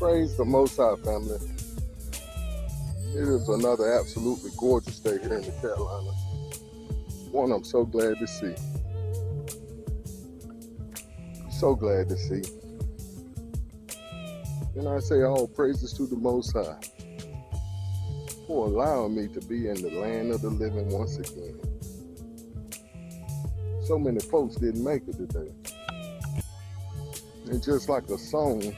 Praise the Most High, family. It is another absolutely gorgeous day here in the Carolinas. One I'm so glad to see. So glad to see. And I say all praises to the Most High for allowing me to be in the land of the living once again. So many folks didn't make it today. And just like a song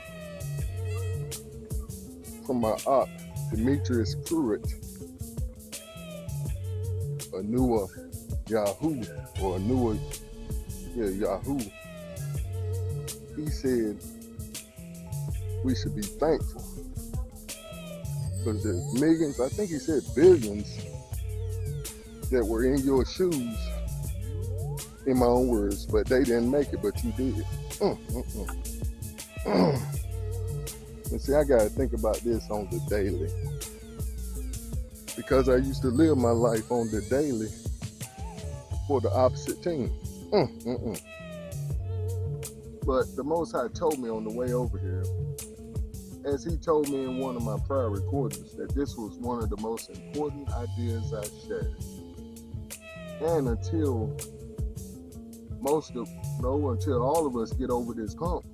from my aunt, Demetrius Pruitt, a newer Yahoo, or a newer, Yahoo, he said we should be thankful because there's millions, I think he said billions, that were in your shoes, in my own words, but they didn't make it, but you did. And see, I gotta think about this on the daily, because I used to live my life on the daily for the opposite team. But the Most High told me on the way over here, as he told me in one of my prior recordings, that this was one of the most important ideas I shared. And until all of us get over this hump,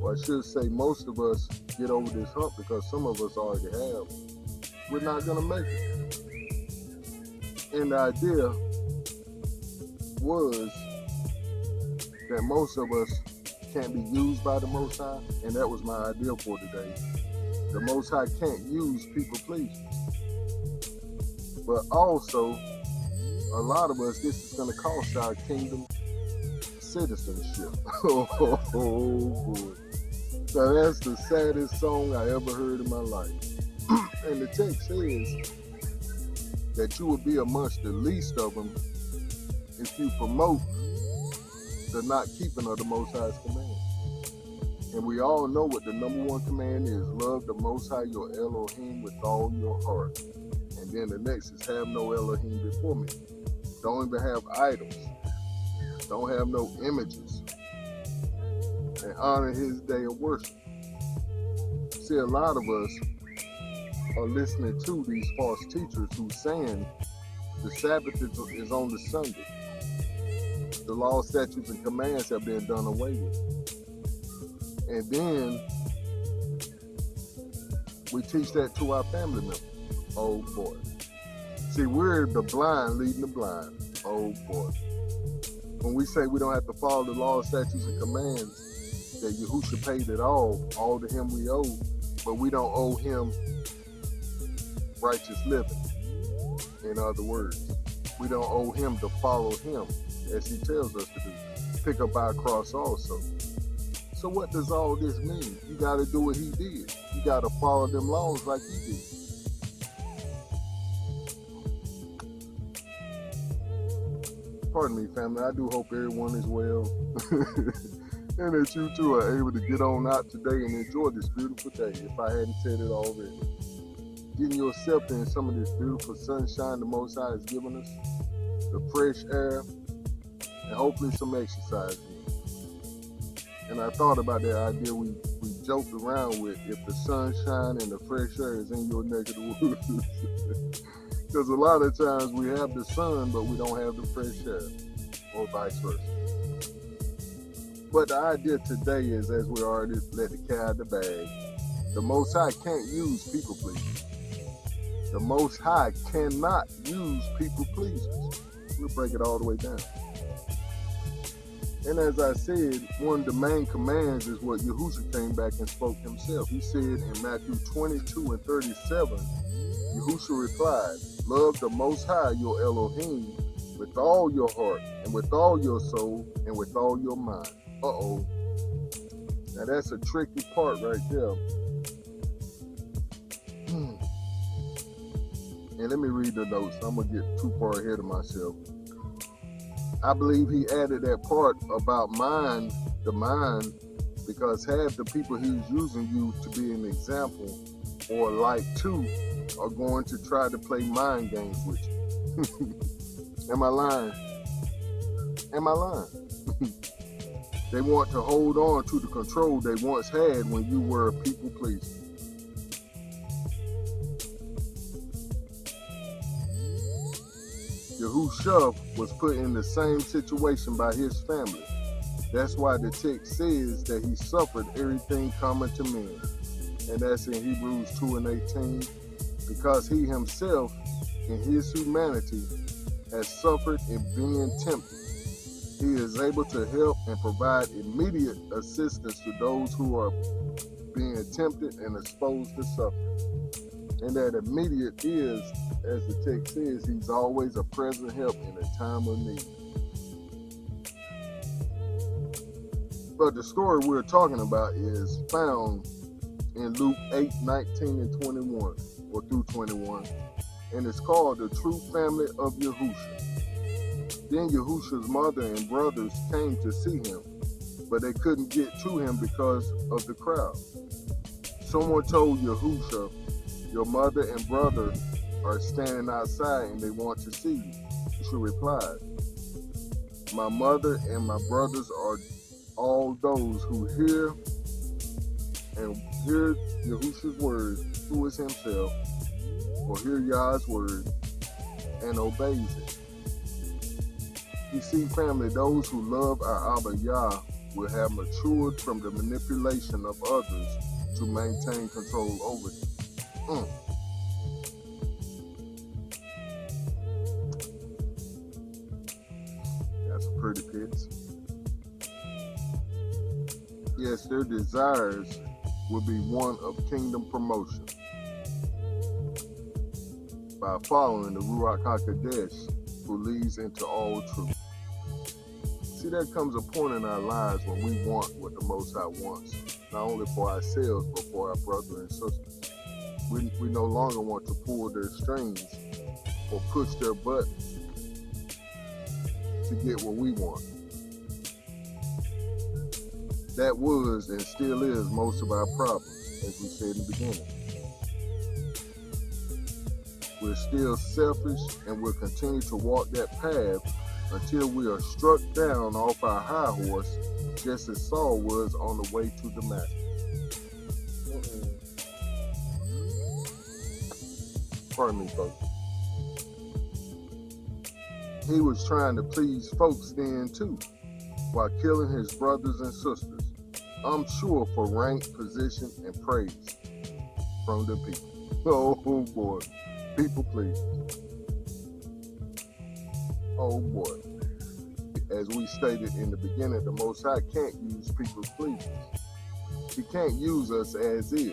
or I should say most of us get over this hump, because some of us already have, we're not going to make it. And the idea was that most of us can't be used by the Most High, and that was my idea for today. The Most High can't use people pleasers. But also, a lot of us, this is going to cost our kingdom citizenship. Oh boy. So that's the saddest song I ever heard in my life. And the text says that you will be amongst the least of them if you promote the not keeping of the Most High's command. And we all know what the number one command is: love the Most High your Elohim with all your heart. And then the next is have no Elohim before me. Don't even have idols. Don't have no images. And honor his day of worship. See, a lot of us are listening to these false teachers who saying the Sabbath is on the Sunday. The law, statutes, and commands have been done away with. And then we teach that to our family members. Oh boy. See, we're the blind leading the blind. Oh boy. When we say we don't have to follow the law, statutes, and commands, that Yahusha paid it all to him we owe, but we don't owe him righteous living. In other words, we don't owe him to follow him as he tells us to do. Pick up our cross also. So what does all this mean? You got to do what he did. You got to follow them laws like he did. Pardon me, family. I do hope everyone is well. And that you too are able to get on out today and enjoy this beautiful day, if I hadn't said it already. Getting yourself in some of this beautiful sunshine the Most High has given us, the fresh air, and hopefully some exercise. And I thought about that idea we joked around with, if the sunshine and the fresh air is in your neck of the woods. Because a lot of times we have the sun, but we don't have the fresh air, or vice versa. But the idea today is, as we already let the cat out of the bag, the Most High can't use people pleasers. The Most High cannot use people pleasers. We'll break it all the way down. And as I said, one of the main commands is what Yahusha came back and spoke himself. He said in Matthew 22 and 37, Yahusha replied, love the Most High your Elohim with all your heart and with all your soul and with all your mind. Uh-oh. Now that's a tricky part right there. And let me read the notes. I'm going to get too far ahead of myself. I believe he added that part about the mind, because half the people he's using you to be an example or like to are going to try to play mind games with you. Am I lying? They want to hold on to the control they once had when you were a people pleaser. Yahusha was put in the same situation by his family. That's why the text says that he suffered everything common to men. And that's in Hebrews 2:18, because he himself, in his humanity, has suffered in being tempted. He is able to help and provide immediate assistance to those who are being tempted and exposed to suffering. And that immediate is, as the text says, he's always a present help in a time of need. But the story we're talking about is found in Luke 8:19 and 21, or through 21, and it's called The True Family of Yahusha. Then Yahusha's mother and brothers came to see him, but they couldn't get to him because of the crowd. Someone told Yahusha, "Your mother and brother are standing outside and they want to see you." Yahusha replied, "My mother and my brothers are all those who hear Yahusha's word, who is himself, or hear Yah's word and obeys it." You see, family, those who love our Abba Yah will have matured from the manipulation of others to maintain control over them. That's a pretty pitch. Yes, their desires will be one of kingdom promotion by following the Ruach HaKodesh, who leads into all truth. See, there comes a point in our lives when we want what the Most High wants, not only for ourselves, but for our brother and sisters. We no longer want to pull their strings or push their buttons to get what we want. That was and still is most of our problems, as we said in the beginning. We're still selfish, and we'll continue to walk that path until we are struck down off our high horse, just as Saul was on the way to Damascus. Pardon me, folks. He was trying to please folks then too, while killing his brothers and sisters, I'm sure for rank, position, and praise from the people. Oh boy, people please. Oh boy. As we stated in the beginning, the Most High can't use people pleasers. He can't use us as is.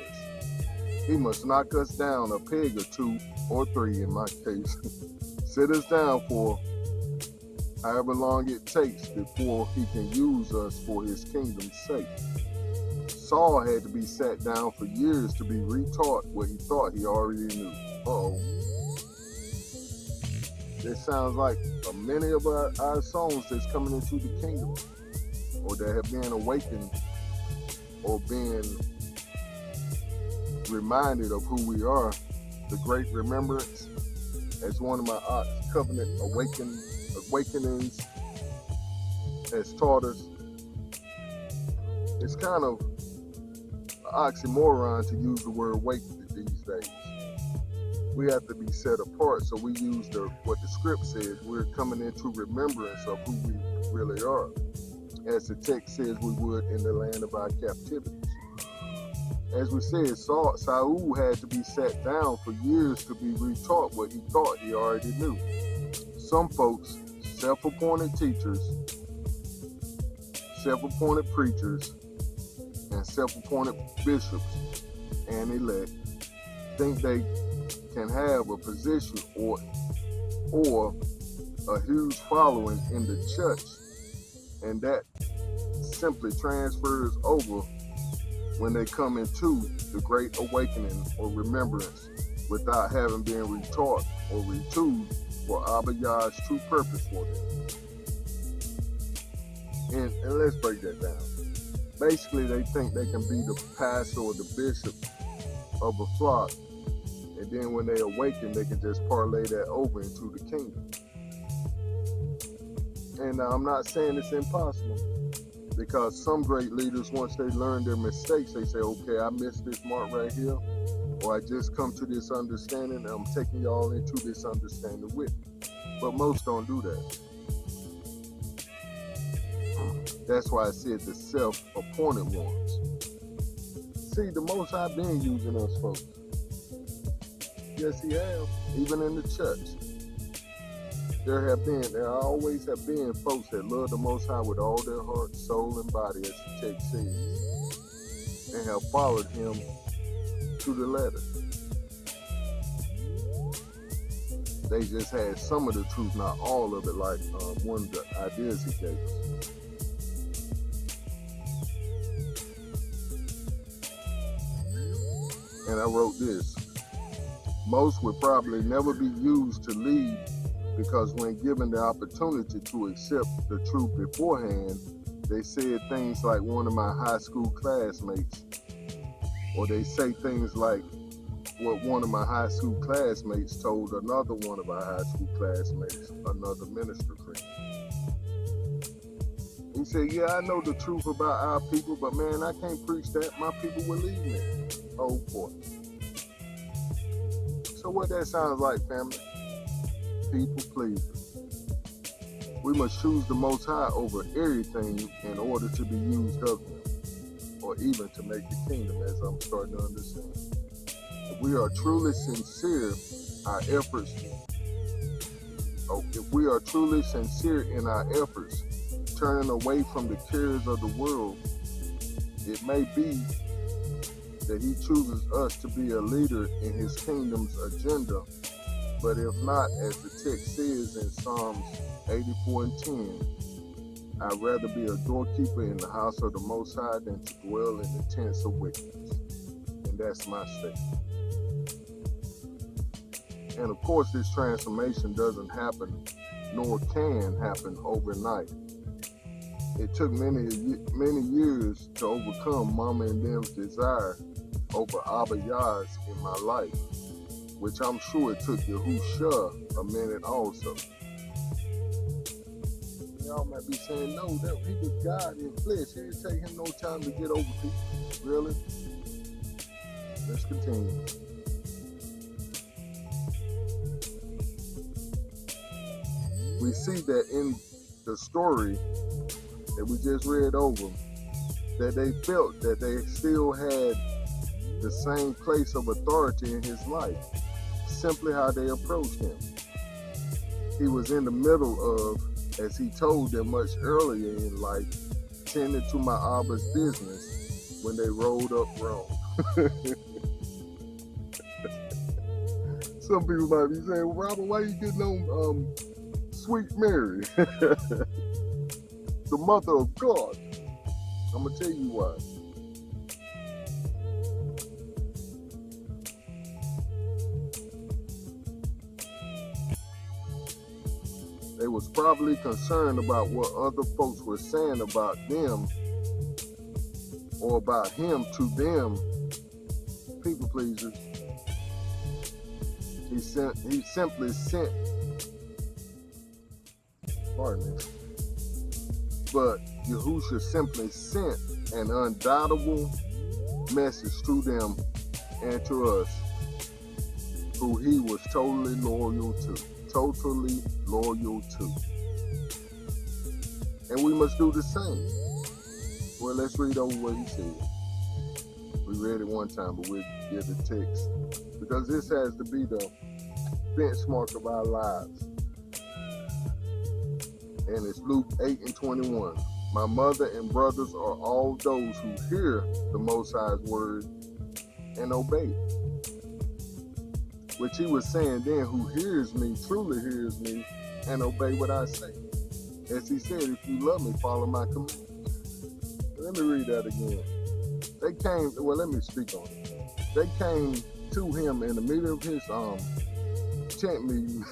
He must knock us down a peg or two, or three in my case. Sit us down for however long it takes before he can use us for his kingdom's sake. Saul had to be sat down for years to be retaught what he thought he already knew. Uh-oh. It sounds like many of our souls that's coming into the kingdom, or that have been awakened, or been reminded of who we are. The great remembrance, as one of my covenant awakenings has taught us. It's kind of an oxymoron to use the word awakened these days. We have to be set apart, so we use what the script says. We're coming into remembrance of who we really are, as the text says we would in the land of our captivity. As we said, Saul had to be sat down for years to be retaught what he thought he already knew. Some folks, self-appointed teachers, self-appointed preachers, and self-appointed bishops and elect, think they can have a position or a huge following in the church, and that simply transfers over when they come into the great awakening or remembrance without having been retaught or retuned for Abba Yah's true purpose for them. And let's break that down. Basically, they think they can be the pastor or the bishop of a flock, and then when they awaken, they can just parlay that over into the kingdom. And I'm not saying it's impossible. Because some great leaders, once they learn their mistakes, they say, okay, I missed this mark right here, or I just come to this understanding, and I'm taking y'all into this understanding with me. But most don't do that. That's why I said the self-appointed ones. See, the Most High been using us folks. Yes, he have. Even in the church. There always have been folks that love the Most High with all their heart, soul, and body, as the text says, and have followed him to the letter. They just had some of the truth, not all of it, like one of the ideas he gave us. And I wrote this: most would probably never be used to lead, because when given the opportunity to accept the truth beforehand, they said things like one of my high school classmates, or they say things like what one of my high school classmates told another one of our high school classmates, another minister friend. He said, yeah, I know the truth about our people, but man, I can't preach that. My people will leave me. Oh boy. So what that sounds like, family? People pleaser. We must choose the Most High over everything in order to be used of him, or even to make the kingdom, as I'm starting to understand. If we are truly sincere, if we are truly sincere in our efforts, turning away from the cares of the world, it may be that he chooses us to be a leader in his kingdom's agenda. But if not, as the text says in Psalms 84:10, I'd rather be a doorkeeper in the house of the Most High than to dwell in the tents of wickedness. And that's my statement. And of course, this transformation doesn't happen, nor can happen overnight. It took many years to overcome Mama and them's desire over Abba Yah's in my life, which I'm sure it took Yahusha a minute also. Y'all might be saying, no, that he was God in flesh. It didn't take him no time to get over people. Really? Let's continue. We see that in the story that we just read over, that they felt that they still had the same place of authority in his life, simply how they approached him. He was in the middle of, as he told them much earlier in life, tending to my Abba's business when they rolled up wrong. Some people might be saying, well, Robert, why you getting on Sweet Mary, the mother of God? I'm going to tell you why. They was probably concerned about what other folks were saying about them, or about him to them, people pleasers. He simply sent, pardon me, but Yahusha simply sent an undoubtable message to them and to us, who he was totally loyal to. And we must do the same. Well, let's read over what he said. We read it one time, but we'll get the text, because this has to be the benchmark of our lives. And it's Luke 8:21. My mother and brothers are all those who hear the Most High's word and obey it. Which he was saying then, who hears me, truly hears me, and obey what I say. As he said, if you love me, follow my commandments. Let me read that again. Let me speak on it. They came to him in the middle of his tent meeting.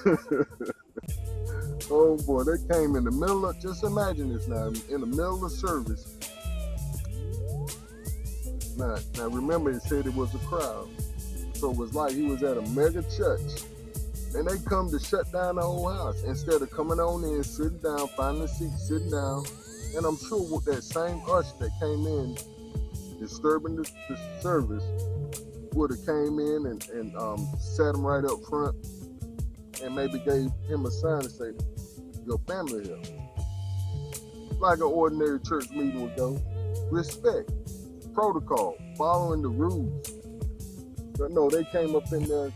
Oh boy, they came in the middle of, just imagine this now, in the middle of service. Now remember, it said it was a crowd. So it was like he was at a mega church. And they come to shut down the whole house. Instead of coming on in, sitting down, finding a seat, sitting down, And I'm sure with that same usher that came in disturbing the service would have came in and sat him right up front and maybe gave him a sign to say, your family here. Like an ordinary church meeting would go. Respect, protocol, following the rules. But no, they came up in there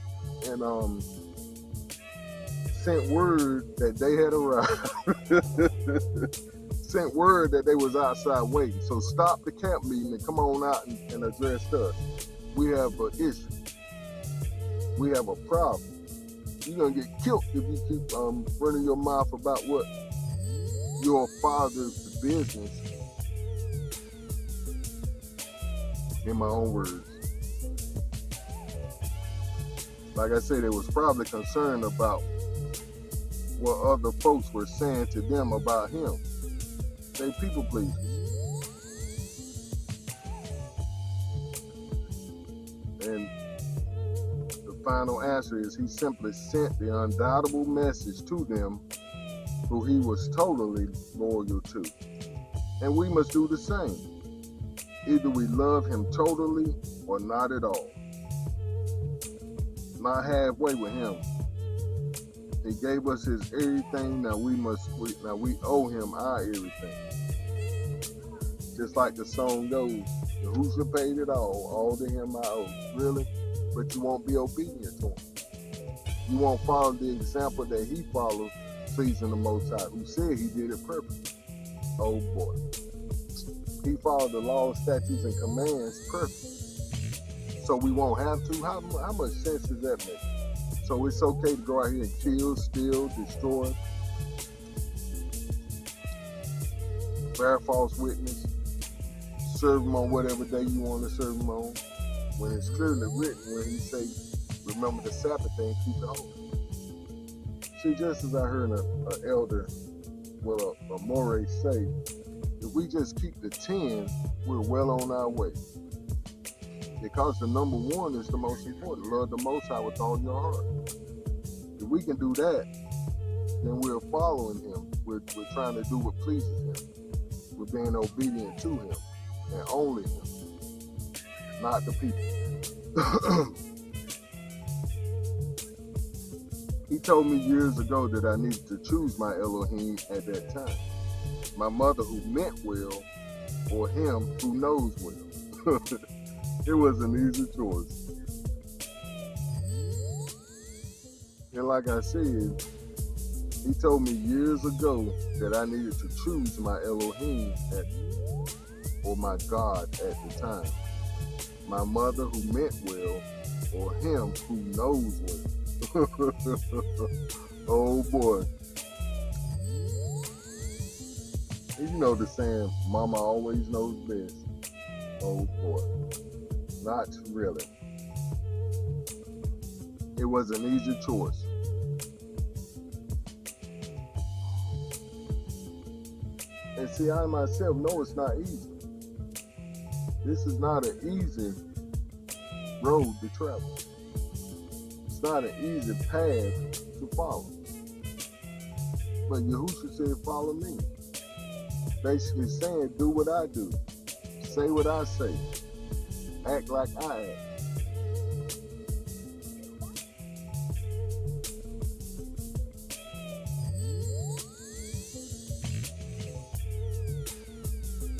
and sent word that they had arrived. Sent word that they was outside waiting. So stop the camp meeting and come on out and address us. We have an issue. We have a problem. You're going to get killed if you keep running your mouth about what your father's business. In my own words. Like I said, they was probably concerned about what other folks were saying to them about him. They people pleasers. And the final answer is he simply sent the undoubtable message to them who he was totally loyal to. And we must do the same. Either we love him totally or not at all. Not halfway with him. He gave us his everything. Now we owe him our everything. Just like the song goes, Yahusha paid it all to him I owe. Really? But you won't be obedient to him. You won't follow the example that he followed, pleasing the Most High, who said he did it perfectly. Oh boy. He followed the law, statutes, and commands perfectly. So we won't have to? How much sense does that make? So it's okay to go out here and kill, steal, destroy, bear false witness, serve them on whatever day you want to serve them on, when it's clearly written when he say, remember the Sabbath day and keep it holy. See, just as I heard an elder, well, a Morey say, if we just keep the 10, we're well on our way. Because the number 1 is the most important. Love the Most High with all your heart. If we can do that, then we're following him. We're trying to do what pleases him. We're being obedient to him and only him, not the people. He told me years ago that I needed to choose my Elohim at that time. My mother who meant well, or him who knows well. It was an easy choice. And like I said, he told me years ago that I needed to choose my Elohim or my God at the time. My mother who meant well, or him who knows well. Oh boy. You know the saying, mama always knows best. Oh boy. Not really. It was an easy choice. And see, I myself know it's not easy. This is not an easy road to travel. It's not an easy path to follow. But Yahusha said, follow me. Basically saying, do what I do. Say what I say. Act like I act.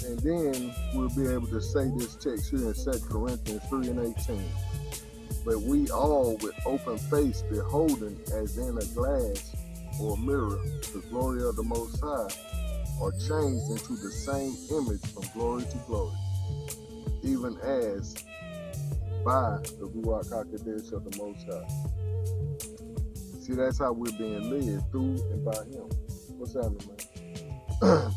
And then we'll be able to say this text here in 2 Corinthians 3:18. But we all with open face beholding as in a glass or mirror the glory of the Most High are changed into the same image from glory to glory, even as by the Ruach HaKodesh of the Most High. See, that's how we're being led, through and by him. What's happening, man?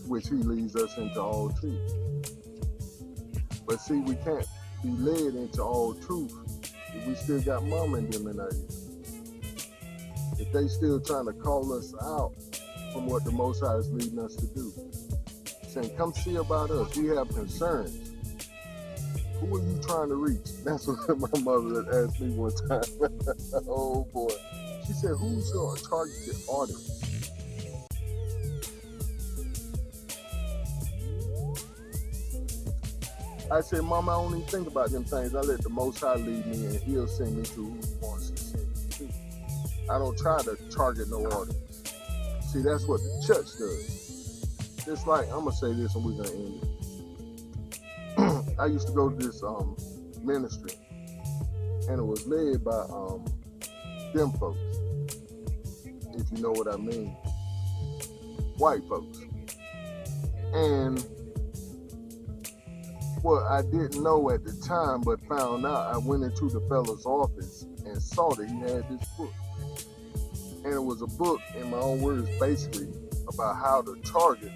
Which he leads us into all truth. But see, we can't be led into all truth if we still got mama and them in our ear. If they still trying to call us out from what the Most High is leading us to do. Saying, come see about us. We have concerns. Who are you trying to reach? That's what my mother had asked me one time. Oh boy. She said, who's your targeted audience? I said, Mama, I don't even think about them things. I let the Most High lead me, and He'll send me to who He wants to send me to. I don't try to target no audience. See, that's what the church does. Just like, I'm going to say this and we're going to end it. I used to go to this ministry, and it was led by them folks, if you know what I mean, white folks. And what I didn't know at the time, but found out, I went into the fellow's office and saw that he had this book. And it was a book, in my own words, basically about how to target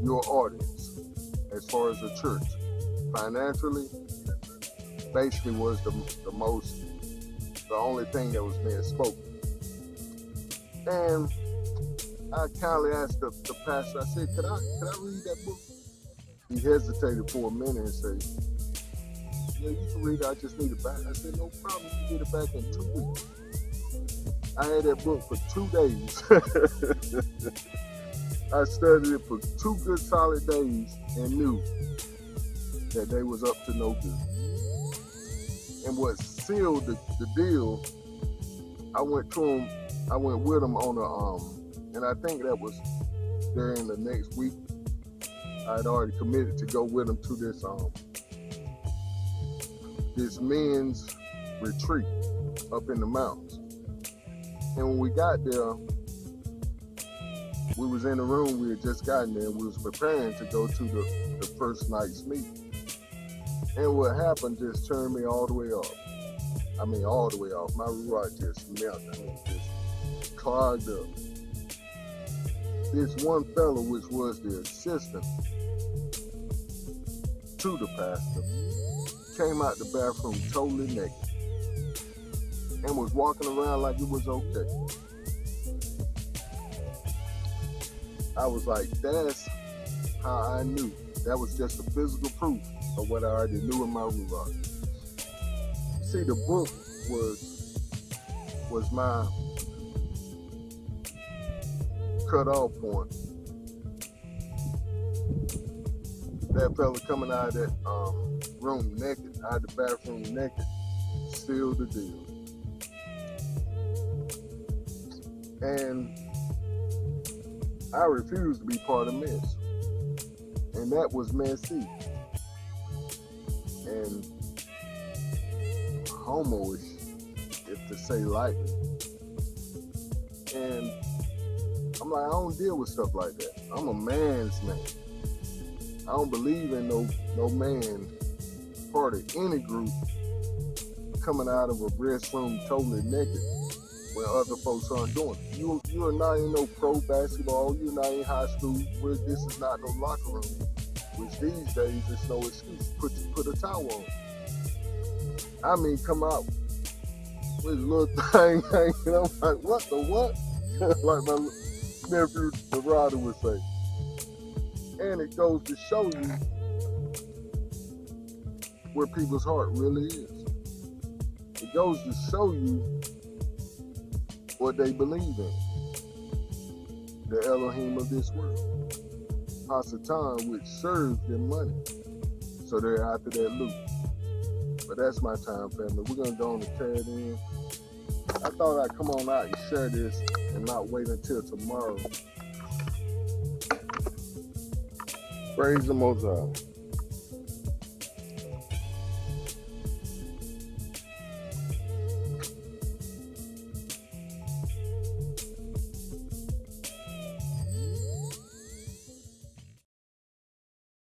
your audience as far as the church. Financially, basically was the only thing that was being spoken. And I kindly asked the pastor, I said, could I read that book? He hesitated for a minute and said, yeah, you can read it, I just need it back. I said, no problem, you can get it back in 2 weeks. I had that book for 2 days. I studied it for 2 good solid days and knew that they was up to no good. And what sealed the deal, I went with them on and I think that was during the next week. I had already committed to go with them to this men's retreat up in the mountains. And when we got there, we was in the room, we had just gotten there, and we was preparing to go to the first night's meeting. And what happened just turned me all the way off. I mean, all the way off. My rod just melted. I mean, just clogged up. This one fellow, which was the assistant to the pastor, came out the bathroom totally naked and was walking around like it was okay. I was like, that's how I knew. That was just a physical proof of what I already knew in my ruach. See, the book was my cut-off point. That fella coming out of that room naked, out of the bathroom naked, sealed the deal. And I refused to be part of mess. And that was messy. And homo-ish, if to say lightly. And I'm like, I don't deal with stuff like that. I'm a man's man. I don't believe in no man part of any group coming out of a restroom totally naked when other folks aren't doing it. You are not in no pro basketball, you're not in high school, where this is not no locker room, which these days it's no excuse. Put a towel on. I mean, come out with a little thing hanging. I'm like, what the what? Like my nephew, the rider would say. And it goes to show you where people's heart really is. It goes to show you what they believe in. The Elohim of this world. Hasatan, which serves them money. So they're after that loot. But that's my time, family. We're going to go on and carry it in. I thought I'd come on out and share this and not wait until tomorrow. Praise the Most High.